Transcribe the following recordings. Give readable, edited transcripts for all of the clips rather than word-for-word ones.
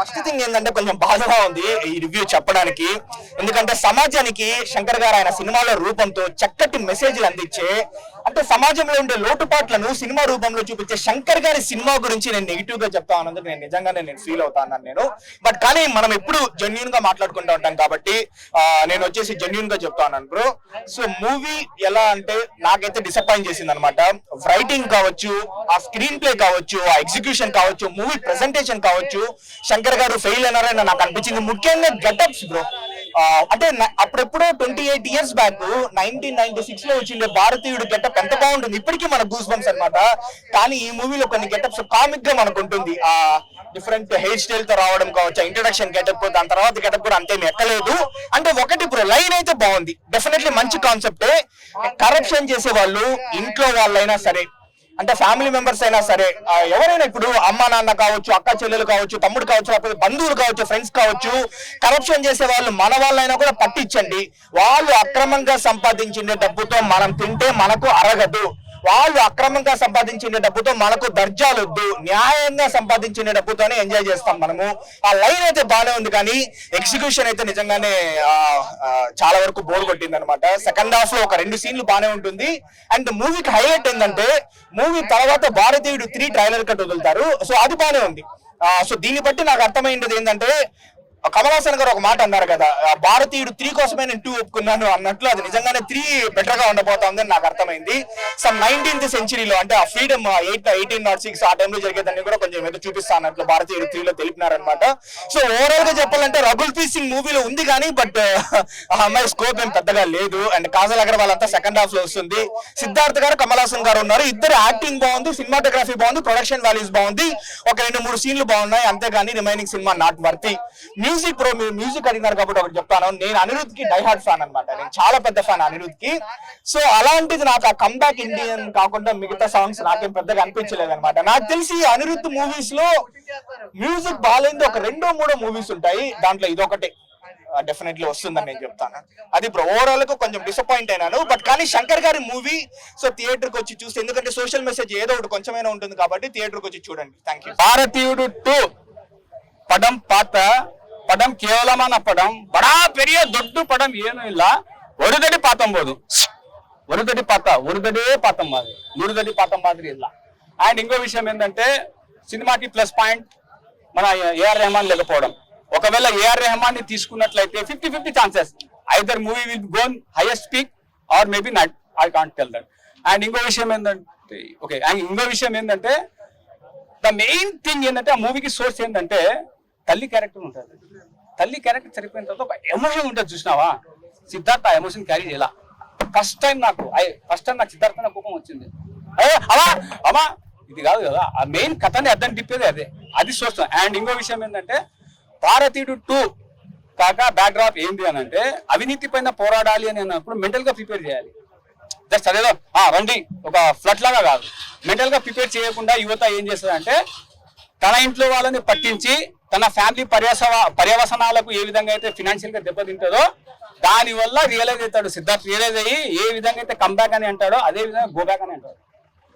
First thing ఏంటంటే కొంచెం బాధగా ఉంది ఈ రివ్యూ చెప్పడానికి. ఎందుకంటే సమాజానికి శంకర్ గారు ఆయన సినిమాల రూపంతో చక్కటి మెసేజ్లు అందించే, అంటే సమాజంలో ఉండే లోటుపాట్లను సినిమా రూపంలో చూపించే శంకర్ గారి సినిమా గురించి నేను నెగిటివ్ గా చెప్తా అన్నందుకు నేను నిజంగానే ఫీల్ అవుతాను నేను. బట్ కానీ మనం ఎప్పుడు జెన్యూన్ గా మాట్లాడుకుంటూ ఉంటాం కాబట్టి నేను వచ్చేసి జెన్యూన్ గా చెప్తా ఉన్నాను బ్రో. సో మూవీ ఎలా అంటే నాకైతే డిసప్పాయింట్ చేసింది అనమాట. రైటింగ్ కావచ్చు, ఆ స్క్రీన్ ప్లే కావచ్చు, ఆ ఎగ్జిక్యూషన్ కావచ్చు, మూవీ ప్రెజెంటేషన్ కావచ్చు, శంకర్ గారు ఫెయిల్ అయినారని నాకు అనిపించింది. ముఖ్యంగా గెటప్స్ బ్రో. అంటే అప్పుడెప్పుడో 28 years బ్యాక్ 1996 లో వచ్చిండే భారతీయుడు గెటప్ ఎంత బాగుంటుంది, ఇప్పటికీ మన గూస్ బంప్స్ అనమాట. కానీ ఈ మూవీలో కొన్ని గెటప్స్ కామిక్ గా మనకు ఉంటుంది. ఆ డిఫరెంట్ హెయిర్ స్టైల్ తో రావడం కావచ్చు, ఇంట్రడక్షన్ గెటప్, దాని తర్వాత గెటప్ కూడా అంతేమి ఎక్కలేదు. అంటే ఒకటి బ్రో, లైన్ అయితే బాగుంది, డెఫినెట్లీ మంచి కాన్సెప్టే. కరప్షన్ చేసే వాళ్ళు ఇంట్లో వాళ్ళైనా సరే, అంటే ఫ్యామిలీ మెంబర్స్ అయినా సరే, ఎవరైనా ఇప్పుడు అమ్మ నాన్న కావచ్చు, అక్క చెల్లెలు కావచ్చు, తమ్ముడు కావచ్చు, లేకపోతే బంధువులు కావచ్చు, ఫ్రెండ్స్ కావచ్చు, కరప్షన్ చేసే వాళ్ళు మన వాళ్ళైనా కూడా పట్టించండి. వాళ్ళు అక్రమంగా సంపాదించిన డబ్బుతో మనం తింటే మనకు అరగదు. వాళ్ళు అక్రమంగా సంపాదించిన డబ్బుతో మనకు దర్జాలు వద్దు. న్యాయంగా సంపాదించిన డబ్బుతోనే ఎంజాయ్ చేస్తాం మనము. ఆ లైన్ అయితే బాగానే ఉంది, కానీ ఎగ్జిక్యూషన్ అయితే నిజంగానే చాలా వరకు బోర్ కొట్టింది అనమాట. సెకండ్ హాఫ్ లో ఒక 2 సీన్లు బాగానే ఉంటుంది. అండ్ మూవీకి హైలైట్ ఏంటంటే, మూవీ తర్వాత భారతీయుడు 3 ట్రైలర్ కట్ వదులుతారు. సో అది బాగానే ఉంది. సో దీన్ని బట్టి నాకు అర్థమైంది ఏంటంటే, కమల్ హాసన్ గారు ఒక మాట అన్నారు కదా, భారతీయుడు 3 కోసమే నేను 2 ఒప్పుకున్నాను అన్నట్లు, అది నిజంగానే 3 బెటర్ గా ఉండబోతోందని నాకు అర్థమైంది. సమ్ 19th centuryలో, అంటే ఆ ఫ్రీడమ్ 1806 ఆ టైంలో జరిగేదాన్ని కూడా కొంచెం ఏదో చూపిస్తా అన్నట్లు భారతీయుడు 3లో తెలిపినారనమాట. సో ఓవరాల్ గా చెప్పాలంటే రఘుల్ప్రీత్ సింగ్ మూవీలో ఉంది కానీ, బట్ ఆ అమ్మాయి స్కోప్ ఏం పెద్దగా లేదు. అండ్ కాజల్ అగర్వాల్ అంతా సెకండ్ హాఫ్ లో వస్తుంది. సిద్ధార్థ్ గారు, కమల్ హాసన్ గారు ఉన్నారు. ఇద్దరు యాక్టింగ్ బాగుంది, సినిమాటోగ్రఫీ బాగుంది, ప్రొడక్షన్ వాల్యూస్ బాగుంది. ఒక 2-3 సీన్లు బాగున్నాయి, అంతేగాని remaining cinema not worthy. Music bro, మీరు మ్యూజిక్ అడిగినారు కాబట్టి ఒకటి చెప్తాను. నేను అనిరుద్ కి డైహార్డ్ ఫ్యాన్ అనమాట. నేను చాలా పెద్ద ఫ్యాన్ అనిరుద్ కి. సో అలాంటిది నాకు ఆ కంబ్యాక్ ఇండియన్ కాకుండా మిగతా సాంగ్స్ నాకేం పెద్దగా అనిపించలేదు అనమాట. నాకు తెలిసి అనిరుద్ మూవీస్ లో మ్యూజిక్ బాగాలేదు ఒక 2-3 మూవీస్ ఉంటాయి, దాంట్లో ఇదొకటే డెఫినెట్లీ వస్తుందని నేను చెప్తాను. అది బ్రో, ఓవరాల్ గా కొంచెం డిసప్పాయింట్ అయినాను. బట్ కానీ శంకర్ గారి మూవీ సో థియేటర్ కి వచ్చి చూస్తే, ఎందుకంటే సోషల్ మెసేజ్ ఏదో ఒకటి కొంచెమైనా ఉంటుంది కాబట్టి థియేటర్ కి వచ్చి చూడండి. Thank you. భారతీయుడు 2 పడం పాత పడం కేవలమైన పడం, బడా పెరియ దొడ్డు పడం ఏమీ ಇಲ್ಲ. ఒరుదడి పాతం పోదు, ఒరుదడి పాతం మాది, మురుదడి పాతం మాదిరి ಇಲ್ಲ. అండ్ ఇంకో విషయం ఏంటంటే, సినిమాకి ప్లస్ పాయింట్ మన ఏఆర్ రెహమాన్ లేకపోవడం. ఒకవేళ ఏఆర్ రెహమాన్ ని తీసుకున్నట్లయితే 50-50 chances, either movie will gone highest peak or maybe not, I can't tell that. And ఇంకో విషయం ఏంటంటే ద మెయిన్ థింగ్ ఏంటంటే, ఆ మూవీకి సోర్స్ ఏంటంటే తల్లి క్యారెక్టర్ ఉంటుంది. తల్లి క్యారెక్టర్ చనిపోయిన తర్వాత ఒక ఎమోషన్ ఉంటుంది, చూసినావా? సిద్ధార్థ ఆ ఎమోషన్ క్యారీ చేయాల. ఫస్ట్ టైం నాకు సిద్ధార్థ కోపం వచ్చింది. అమ్మా ఇది కాదు కదా, ఆ మెయిన్ కథని అర్థం తిప్పేది అదే, అది సోర్స్. అండ్ ఇంకో విషయం ఏంటంటే, భారతీయుడు 2 కాక బ్యాక్ డ్రాప్ ఏంది అని అంటే, అవినీతి పైన పోరాడాలి అని అన్నప్పుడు మెంటల్ గా ప్రిపేర్ చేయాలి. జస్ట్ అదేదో రండి ఒక ఫ్లడ్ లాగా కాదు, మెంటల్ గా ప్రిపేర్ చేయకుండా యువత ఏం చేస్తుంది అంటే, తన ఇంట్లో వాళ్ళని పట్టించి తన ఫ్యామిలీ పర్యవసనాలకు ఏ విధంగా అయితే ఫినాన్షియల్ గా దెబ్బతింటుందో, దానివల్ల రియలైజ్ అవుతాడు సిద్ధార్థ్. రియలైజ్ అయ్యి ఏ విధంగా అయితే కమ్బ్యాక్ అని అంటాడో అదే విధంగా గోబ్యాక్ అని అంటాడు.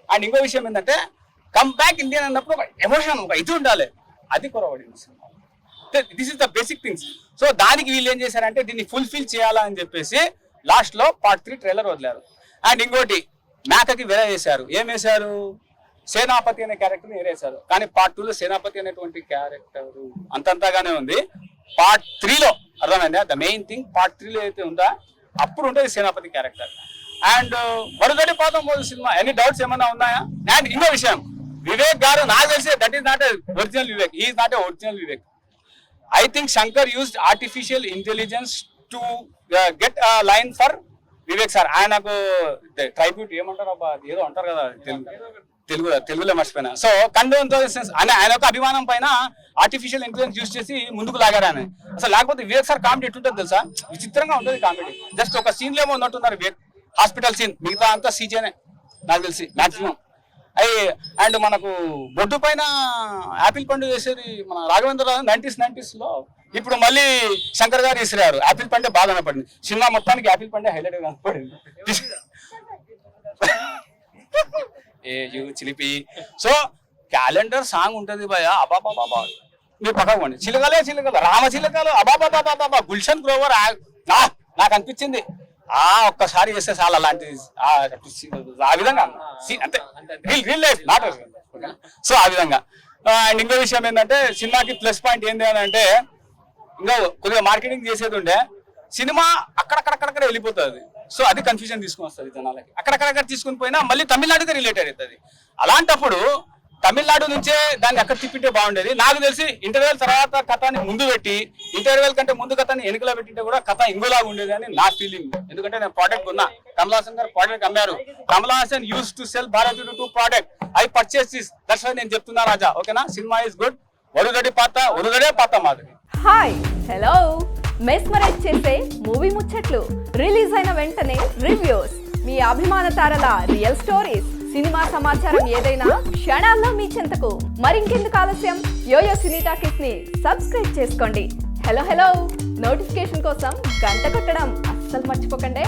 అండ్ ఇంకో విషయం ఏంటంటే, కమ్బ్యాక్ ఇండియన్ అన్నప్పుడు ఒక ఎమోషన్, ఒక ఇది ఉండాలి, అది కొరవడింది cinema. This is the basic things. So దానికి వీళ్ళు ఏం చేశారంటే, దీన్ని ఫుల్ఫిల్ చేయాలని చెప్పేసి లాస్ట్ లో Part 3 ట్రైలర్ వదిలారు. అండ్ ఇంకోటి, మేకకి వేరే వేశారు. ఏం వేశారు? సేనాపతి అనే క్యారెక్టర్ వేరేశారు. కానీ Part 2లో సేనాపతి అనేటువంటి క్యారెక్టర్ అంతంతగానే ఉంది. Part 3లో అర్థమైందా? ద మెయిన్ థింగ్ Part 3లో అయితే ఉందా అప్పుడు ఉంటుంది సేనాపతి క్యారెక్టర్. అండ్ మరుదటి పాతం పోదు సినిమా. ఎనీ డౌట్స్ ఏమన్నా ఉన్నాయా? అండ్ ఇంకో విషయం, వివేక్ గారు నాకు తెలిసి that is not original Vivek, ఈ is not a original Vivek. I think Shankar used artificial intelligence to get line for Vivek sir. ఆయనకు ట్రైబ్యూట్ ఏమంటారు అబ్బా, ఏదో అంటారు కదా తెలుగులో మర్చిపోయినా. సో కండోలెన్సెస్ అని ఆయన యొక్క అభిమానం పైన ఆర్టిఫిషియల్ ఇంటెలిజెన్స్ యూజ్ చేసి ముందుకు లాగారు ఆయన. అసలు లేకపోతే వివేక్ సార్ కామెడీ ఎట్లుంటుంది తెలుసా? విచిత్రంగా ఉంటుంది కామెడీ. జస్ట్ ఒక సీన్ లో ఏమో ఉన్నట్టున్నారు వివేక్, హాస్పిటల్ సీన్, మిగతా అంతా సీజేనే నాకు తెలిసి మాక్సిమం. అండ్ మనకు బొడ్డు పైన యాపిల్ పండు వేసేది మన రాఘవేంద్రరావు 90s లో. ఇప్పుడు మళ్ళీ శంకర్ గారు విసిరారు. యాపిల్ పండే బాగా కనపడింది సినిమా మొత్తానికి, యాపిల్ పండే హైలైట్ గా కనపడింది. ఏ చిలిపి. సో క్యాలెండర్ సాంగ్ ఉంటుంది భయ, అబాబాబా మీరు పక్కకు పోండి. చిలకలు రామచిలకలు అబాబాబాబాబా గుల్షన్ గ్రోవర్ నాకు అనిపించింది ఒక్కసారి చేస్తే చాలు అలాంటి ఆ విధంగా అంతే రియల్ లైఫ్ నాట్. సో ఆ విధంగా. అండ్ ఇంకో విషయం ఏంటంటే సినిమాకి ప్లస్ పాయింట్ ఏంటి అని అంటే ఇంకా కొద్దిగా మార్కెటింగ్ చేసేది ఉండే సినిమా అక్కడక్కడక్కడ వెళ్ళిపోతుంది. సో అది కన్ఫ్యూజన్ తీసుకుని వస్తుంది జనాలకి. అక్కడక్కడక్కడ తీసుకుని పోయినా మళ్ళీ తమిళనాడుకి రిలేటెడ్ అవుతుంది. అలాంటప్పుడు తమిళనాడు నుంచే దాన్ని అక్కడ తిప్పింటే బాగుండేది. నాకు తెలిసి ఇంటర్వెల్ తర్వాత కథని ముందు పెట్టి ఇంటర్వెల్ కంటే ముందు కథని వెనుకలో పెట్టింటే కూడా కథ ఇంకోలాగా ఉండేది అని నా ఫీలింగ్. ఎందుకంటే నేను ప్రోడక్ట్ కొన్నా, కమల్ హాసన్ గారు ప్రోడక్ట్ అమ్మారు. Kamal Haasan use to sell Bharateeyudu 2 product. I purchase this. That's why నేను చెప్తున్నా రాజా. ఓకేనా? Cinema is good. ఒరుగడే పాత మాదిరి. హాయ్ హలో మెస్మరైజ్ చేసే మూవీ ముచ్చట్లు, రిలీజ్ అయిన వెంటనే రివ్యూస్, మీ అభిమాన తారల రియల్ స్టోరీస్, సినిమా సమాచారం ఏదైనా క్షణాల్లో మీ చెంతకు. మరింకెందుకు ఆలస్యం, యోయో సినీ టాకీస్ ని సబ్స్క్రైబ్ చేసుకోండి. హలో నోటిఫికేషన్ కోసం గంట కొట్టడం అస్సలు మర్చిపోకండి.